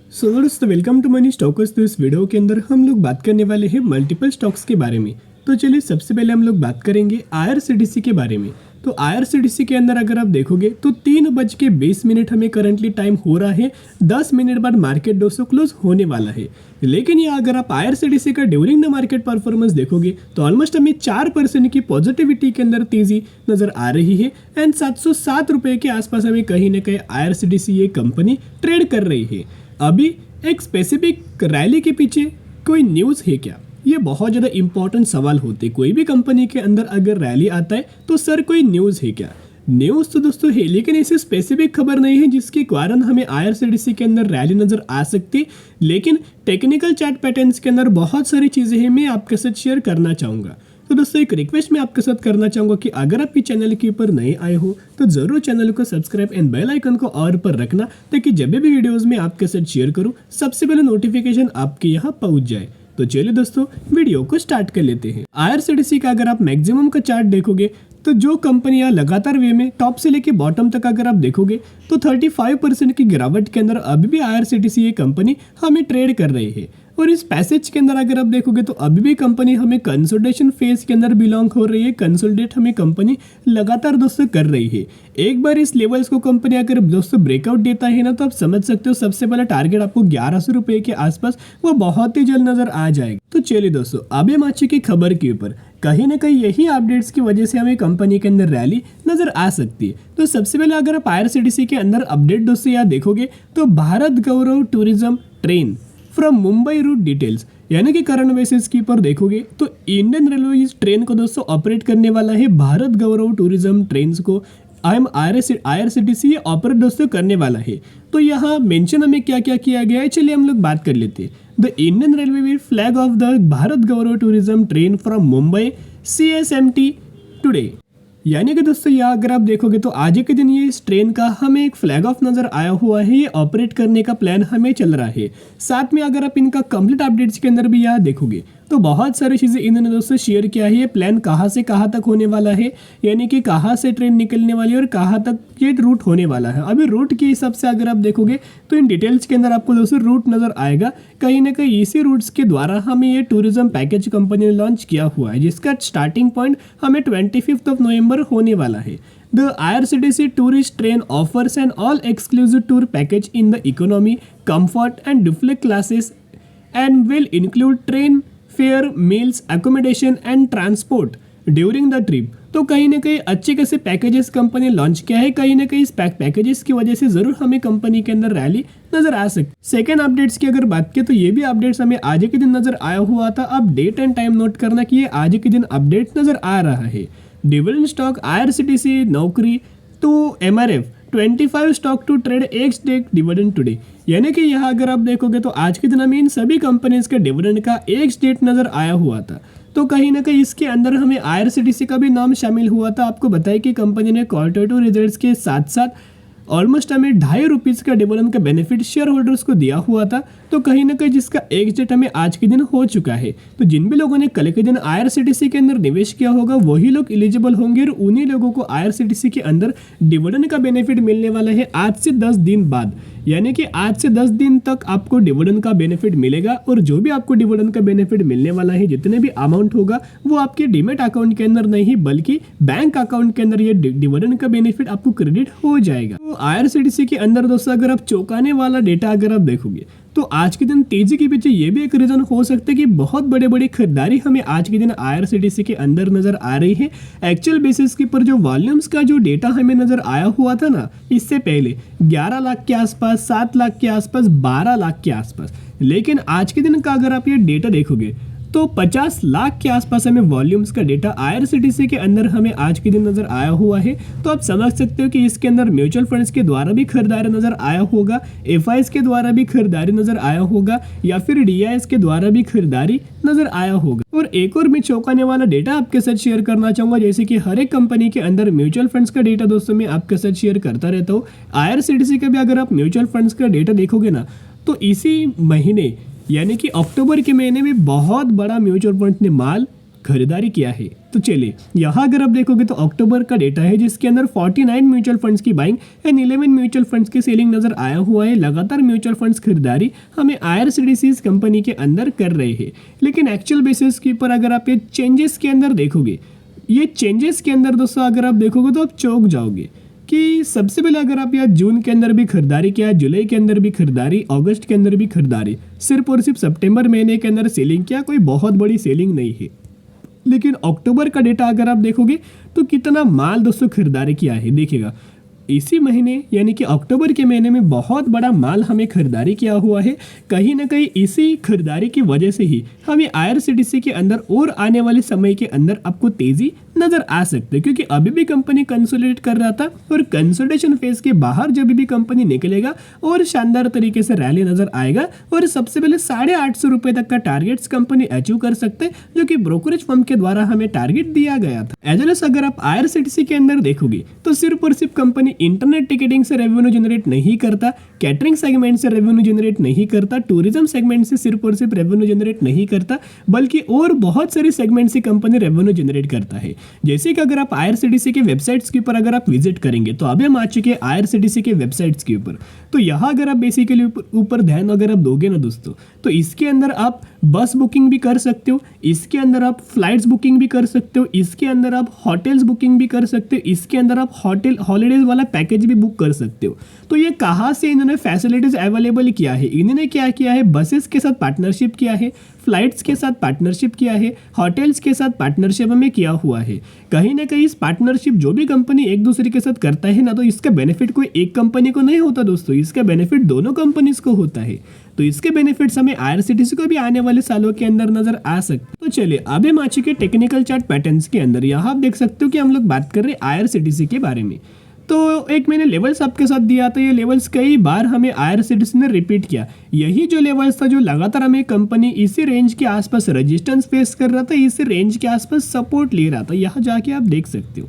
दोस्तों welcome to money stalkers. तो इस वीडियो के अंदर हम लोग बात करने वाले हैं मल्टीपल स्टॉक्स के बारे में। तो चलिए सबसे पहले हम लोग बात करेंगे आईआरसीटीसी के बारे में। तो आईआरसीटीसी के अंदर अगर आप देखोगे तो 3:20 हमें करंटली टाइम हो रहा है। 10 मिनट बाद मार्केट दोस्तों क्लोज होने वाला है। लेकिन ये अगर आप आईआरसीटीसी का ड्यूरिंग द मार्केट परफॉर्मेंस देखोगे तो ऑलमोस्ट हमें 4% की पॉजिटिविटी के अंदर तेजी नजर आ रही है। एंड 707 रुपये के आसपास हमें कहीं ना कहीं आईआरसीटीसी ये कंपनी ट्रेड कर रही है। अभी एक स्पेसिफिक रैली के पीछे कोई न्यूज़ है क्या, ये बहुत ज़्यादा इंपॉर्टेंट सवाल होते। कोई भी कंपनी के अंदर अगर रैली आता है तो सर कोई न्यूज़ है क्या। न्यूज़ तो दोस्तों है, लेकिन ऐसी स्पेसिफिक खबर नहीं है जिसके कारण हमें आईआरसीटीसी के अंदर रैली नज़र आ सकती। लेकिन टेक्निकल चार्ट पैटर्न्स के अंदर बहुत सारी चीज़ें हैं, मैं आपके साथ शेयर करना चाहूँगा। तो दोस्तों एक रिक्वेस्ट मैं आपके साथ करना चाहूँगा कि अगर आप इस चैनल के ऊपर नए आए हो तो ज़रूर चैनल को सब्सक्राइब एंड बेल आइकन को ऑल पर रखना, ताकि जब भी वीडियोस में आपके साथ शेयर करूँ सबसे पहले नोटिफिकेशन आपके यहाँ पहुँच जाए। तो चलिए दोस्तों वीडियो को स्टार्ट कर लेते हैं। आईआरसीटीसी का अगर आप मैक्सिमम का चार्ट देखोगे तो जो कंपनियां लगातार वे में टॉप से लेके बॉटम तक अगर आप देखोगे तो 35% की गिरावट के अंदर अभी भी आईआरसीटीसी ये कंपनी हमें ट्रेड कर रही है। और इस पैसेज के अंदर अगर आप देखोगे तो अभी भी कंपनी हमें कंसोलिडेशन फेज के अंदर बिलोंग हो रही है। कंसोलिडेट हमें कंपनी लगातार दोस्तों कर रही है। एक बार इस लेवल्स को कंपनी अगर दोस्तों ब्रेकआउट देता है ना, तो आप समझ सकते हो सबसे पहला टारगेट आपको 1100 रुपये के आसपास वो बहुत ही जल्द नजर आ जाएगा। तो चलिए दोस्तों अब हम आ चुके खबर के ऊपर। कहीं ना कहीं यही अपडेट्स की वजह से हमें कंपनी के अंदर रैली नजर आ सकती है। तो सबसे पहले अगर आप आईआरसीटीसी के अंदर अपडेट दोस्तों यहाँ देखोगे तो Bharat Gaurav tourism train from Mumbai route details, यानी कि करंट बेसिस के ऊपर देखोगे तो इंडियन रेलवे इस ट्रेन को दोस्तों ऑपरेट करने वाला है। भारत गौरव टूरिज्म ट्रेन को आईआरसीटीसी ये ऑपरेट दोस्तों करने वाला है। तो यहाँ मेंशन हमें क्या क्या किया गया है, चलिए हम लोग बात कर लेते हैं। The Indian railway will flag of the Bharat Gaurav tourism train from Mumbai CSMT today, यानी कि दोस्तों यहाँ अगर आप देखोगे तो आज के दिन ये इस ट्रेन का हमें एक फ्लैग ऑफ नजर आया हुआ है। ये ऑपरेट करने का प्लान हमें चल रहा है। साथ में अगर आप इनका कंप्लीट अपडेट्स के अंदर भी यहाँ देखोगे तो बहुत सारी चीज़ें इन्होंने दोस्तों शेयर किया है। ये प्लान कहाँ से कहाँ तक होने वाला है, यानी कि कहाँ से ट्रेन निकलने वाली है और कहाँ तक ये रूट होने वाला है। अभी रूट के हिसाब से अगर आप देखोगे तो इन डिटेल्स के अंदर आपको दोस्तों रूट नजर आएगा। कहीं ना कहीं इसी रूट्स के द्वारा हमें ये टूरिज्म पैकेज कंपनी ने लॉन्च किया हुआ है, जिसका स्टार्टिंग पॉइंट हमें 25 नवंबर होने वाला है। The IRCTC tourist train offers an all-exclusive tour package in the economy, comfort and deluxe classes and will include train fare, meals, accommodation and transport during the trip. तो कहीं ना कहीं अच्छे कैसे पैकेजेस कंपनी लॉन्च किया है। कहीं ना कहीं इस पैकेजेस की वजह से जरूर हमें कंपनी के अंदर रैली नजर आ सकती। सेकेंड अपडेट्स की अगर बात करें तो ये भी अपडेट्स हमें आज के दिन नजर आया हुआ था। अब डेट एंड टाइम नोट करना कि ये आज के दिन अपडेट नजर आ रहा है। Dividend stock IRCTC Naukri to MRF 25 stock to trade ex date dividend today, यानी कि यहाँ अगर आप देखोगे तो आज के दिन हमें इन सभी कंपनीज के डिविडेंड का एक्स डेट नजर आया हुआ था। तो कहीं ना कहीं इसके अंदर हमें आईआरसीटीसी का भी नाम शामिल हुआ था। आपको बताया कि कंपनी ने क्वार्टर रिजल्ट्स के साथ साथ ऑलमोस्ट हमें ₹2.5 का डिविडेंड का बेनिफिट शेयर होल्डर्स को दिया हुआ था। तो कहीं ना कहीं जिसका एक्स डेट हमें आज के दिन हो चुका है। तो जिन भी लोगों ने कल के दिन आईआरसीटीसी के अंदर निवेश किया होगा वही लोग एलिजिबल होंगे और उन्हीं लोगों को आईआरसीटीसी के अंदर डिविडेंड का बेनिफिट मिलने वाला है आज से 10 दिन बाद। यानी कि आज से 10 दिन तक आपको डिविडेंड का बेनिफिट मिलेगा और जो भी आपको डिविडेंड का बेनिफिट मिलने वाला है, जितने भी अमाउंट होगा वो आपके डीमेट अकाउंट के अंदर नहीं बल्कि बैंक अकाउंट के अंदर ये डिविडेंड का बेनिफिट आपको क्रेडिट हो जाएगा। तो आईआरसीटीसी के अंदर दोस्तों अगर आप चौंकाने वाला डेटा अगर आप देखोगे तो आज के दिन तेजी के पीछे ये भी एक रीजन हो सकता है कि बहुत बड़े बड़ी खरीदारी हमें आज के दिन आईआरसीटीसी के अंदर नजर आ रही है। एक्चुअल बेसिस के ऊपर जो वॉल्यूम्स का जो डेटा हमें नजर आया हुआ था ना, इससे पहले 11 लाख के आसपास, 7 लाख के आसपास, 12 लाख के आसपास, लेकिन आज के दिन का अगर आप ये डेटा देखोगे तो 50 लाख के आसपास हमें वॉल्यूम्स का डेटा आईआरसीटीसी के अंदर हमें आज के दिन नजर आया हुआ है। तो आप समझ सकते हो कि इसके अंदर म्यूचुअल फंड्स के द्वारा भी खरीदारी नजर आया होगा, एफआईएस के द्वारा भी खरीदारी नजर आया होगा या फिर डीआईएस के द्वारा भी खरीदारी नजर आया होगा। और एक और मैं चौंकाने वाला डेटा आपके साथ शेयर करना चाहूंगा, जैसे कि हर एक कंपनी के अंदर म्यूचुअल फंड्स का डेटा दोस्तों मैं आपके साथ शेयर करता रहता हूँ। आईआरसीटीसी का भी अगर आप म्यूचुअल फंड्स का डेटा देखोगे ना तो इसी महीने यानी कि अक्टूबर के महीने में बहुत बड़ा म्यूचुअल फंड ने माल खरीदारी किया है। तो चलिए यहाँ अगर आप देखोगे तो अक्टूबर का डेटा है जिसके अंदर 49 म्यूचुअल फंड्स की बाइंग एंड 11 म्यूचुअल फंड्स की सेलिंग नजर आया हुआ है। लगातार म्यूचुअल फंड्स खरीदारी हमें IRCTC कंपनी के अंदर कर रहे हैं, लेकिन एक्चुअल बेसिस के ऊपर अगर आप ये चेंजेस के अंदर देखोगे, ये चेंजेस के अंदर दोस्तों अगर आप देखोगे तो आप चौंक जाओगे कि सबसे पहले अगर आप यहाँ जून के अंदर भी खरीदारी किया, जुलाई के अंदर भी खरीदारी, अगस्त के अंदर भी खरीदारी, सिर्फ और सिर्फ सितंबर महीने के अंदर सेलिंग किया, कोई बहुत बड़ी सेलिंग नहीं है। लेकिन अक्टूबर का डेटा अगर आप देखोगे तो कितना माल दोस्तों खरीदारी किया है, देखिएगा इसी महीने यानी कि अक्टूबर के महीने में बहुत बड़ा माल हमें खरीदारी किया हुआ है। कहीं ना कहीं इसी खरीदारी की वजह से ही हमें IRCTC के अंदर और आने वाले समय के अंदर आपको तेजी नजर आ सकते हैं, क्योंकि अभी भी कंपनी कंसोलिडेट कर रहा था और कंसोलिडेशन फेज के बाहर जब भी कंपनी निकलेगा और शानदार तरीके से रैली नजर आएगा और सबसे पहले 850 रुपए तक का टारगेट्स कंपनी अचीव कर सकते हैं, जो कि ब्रोकरेज फर्म के द्वारा हमें टारगेट दिया गया था। एज वेल एज अगर आप IRCTC के अंदर देखोगे तो सिर्फ और सिर्फ कंपनी इंटरनेट टिकटिंग से रेवेन्यू जनरेट नहीं करता, कैटरिंग सेगमेंट से रेवेन्यू जनरेट नहीं करता, टूरिज्म सेगमेंट से सिर्फ और सिर्फ रेवेन्यू जनरेट नहीं करता, बल्कि और बहुत सारे सेगमेंट से कंपनी रेवेन्यू जनरेट करता है। जैसे कि अगर आप IRCTC के वेबसाइट्स के ऊपर अगर आप विजिट करेंगे तो अभी हम आ चुके हैं IRCTC के वेबसाइट्स के ऊपर। तो यहाँ अगर आप बेसिकली ऊपर ध्यान अगर आप दोगे ना दोस्तों, तो इसके अंदर आप बस बुकिंग भी कर सकते हो, इसके अंदर आप फ्लाइट्स बुकिंग भी कर सकते हो, इसके अंदर आप होटल्स बुकिंग भी कर सकते हो, इसके अंदर आप होटल हॉलीडेज वाला पैकेज भी बुक कर सकते हो। तो ये कहाँ से इन्होंने फैसिलिटीज अवेलेबल किया है, इन्होंने क्या किया है, बसेस के साथ पार्टनरशिप किया है, फ्लाइट्स के साथ पार्टनरशिप किया है, होटल्स के साथ पार्टनरशिप हमें किया हुआ है। कहीं ना कहीं इस पार्टनरशिप जो भी कंपनी एक दूसरे के साथ करता है ना, तो इसका बेनिफिट कोई एक कंपनी को नहीं होता दोस्तों, इसका बेनिफिट दोनों कंपनीज को होता है। तो इसके बेनिफिट्स हमें IRCTC को भी आने वाले सालों के अंदर नजर आ सकते। तो चलिए अब हम आ चुके टेक्निकल चार्ट पैटर्न्स के अंदर। यहाँ आप देख सकते हो कि हम लोग बात कर रहे हैं IRCTC के बारे में। तो एक मैंने लेवल्स आपके साथ दिया था, ये लेवल्स कई बार हमें IRCTC ने रिपीट किया। यही जो लेवल्स था जो लगातार हमें कंपनी इसी रेंज के आसपास रेजिस्टेंस फेस कर रहा था, इसी रेंज के आसपास सपोर्ट ले रहा था। यहाँ जाके आप देख सकते हो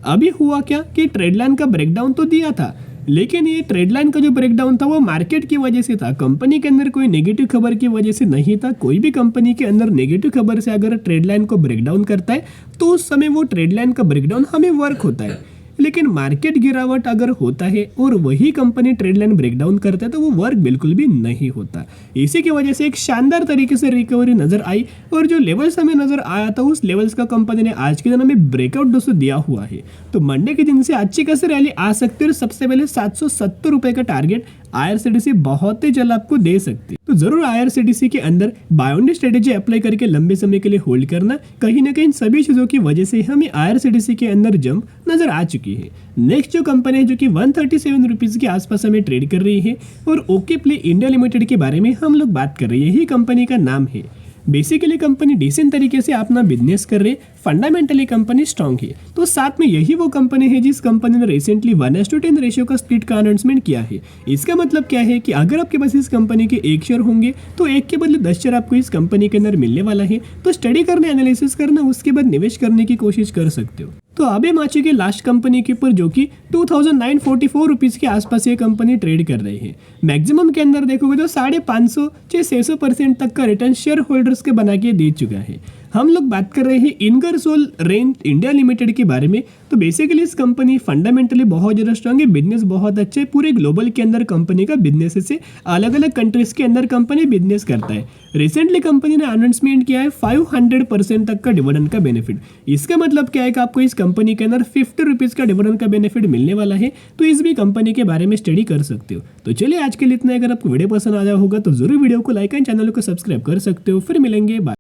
अभी हुआ क्या कि ट्रेड लाइन का ब्रेकडाउन तो दिया था, लेकिन ये ट्रेड लाइन का जो ब्रेकडाउन था वो मार्केट की वजह से था, कंपनी के अंदर कोई नेगेटिव खबर की वजह से नहीं था। कोई भी कंपनी के अंदर नेगेटिव खबर से अगर ट्रेड लाइन को ब्रेकडाउन करता है तो उस समय वो ट्रेड लाइन का ब्रेकडाउन हमें वर्क होता है। लेकिन मार्केट गिरावट अगर होता है और वही कंपनी ट्रेड लाइन ब्रेकडाउन करता है तो वो वर्क बिल्कुल भी नहीं होता। इसी की वजह से एक शानदार तरीके से रिकवरी नजर आई और जो लेवल्स हमें नजर आया था उस लेवल्स का कंपनी ने आज के दिन हमें ब्रेकआउट दोस्तों दिया हुआ है। तो मंडे के दिन से अच्छी खासी रैली आ सकती है और सबसे पहले 770 रुपए का टारगेट IRCTC बहुत ही जल्द आपको दे सकती है। तो जरूर IRCTC के अंदर बायोंडी स्ट्रेटेजी अप्लाई करके लंबे समय के लिए होल्ड करना। कहीं ना कहीं सभी चीजों की वजह से हमें IRCTC के अंदर जंप नजर आ चुकी है। नेक्स्ट जो कंपनी है जो कि 137 रुपीज के आसपास हमें ट्रेड कर रही है और ओके प्ले इंडिया लिमिटेड के बारे में हम लोग बात कर रहे हैं। यही कंपनी का नाम है। बेसिकली कंपनी डिसेंट तरीके से अपना बिजनेस कर रहे, फंडामेंटली कंपनी स्ट्रांग है। तो साथ में यही वो कंपनी है जिस कंपनी ने रिसेंटली 1:10 रेशियो का स्प्लिट का अनाउंसमेंट किया है। इसका मतलब क्या है कि अगर आपके पास इस कंपनी के 1 शेयर होंगे तो 1 के बदले 10 शेयर आपको इस कंपनी के अंदर मिलने वाला है। तो स्टडी करना, एनालिसिस करना, उसके बाद निवेश करने की कोशिश कर सकते हो। तो अभी माची के लास्ट कंपनी के ऊपर जो कि 2944 रुपीज के आसपास ये कंपनी ट्रेड कर रही है। मैक्सिमम के अंदर देखोगे तो 550 से 600% तक का रिटर्न शेयर होल्डर्स के बना के दे चुका है। हम लोग बात कर रहे हैं इनगरसोल रेंज इंडिया लिमिटेड के बारे में। तो बेसिकली इस कंपनी फंडामेंटली बहुत ज़्यादा स्ट्रांग है, बिजनेस बहुत अच्छे है, पूरे ग्लोबल के अंदर कंपनी का बिजनेस से अलग अलग कंट्रीज के अंदर कंपनी बिजनेस करता है। रिसेंटली कंपनी ने अनाउंसमेंट किया है 500% तक का डिविडेंड का बेनिफिट। इसका मतलब क्या है कि आपको इस कंपनी के अंदर 50 रुपीज़ का डिविडेंड का बेनिफिट मिलने वाला है। तो इस भी कंपनी के बारे में स्टडी कर सकते हो। तो चलिए आज के लिए इतना। अगर आपको वीडियो पसंद आया होगा तो जरूर वीडियो को लाइक एंड चैनल को सब्सक्राइब कर सकते हो। फिर मिलेंगे, बाय।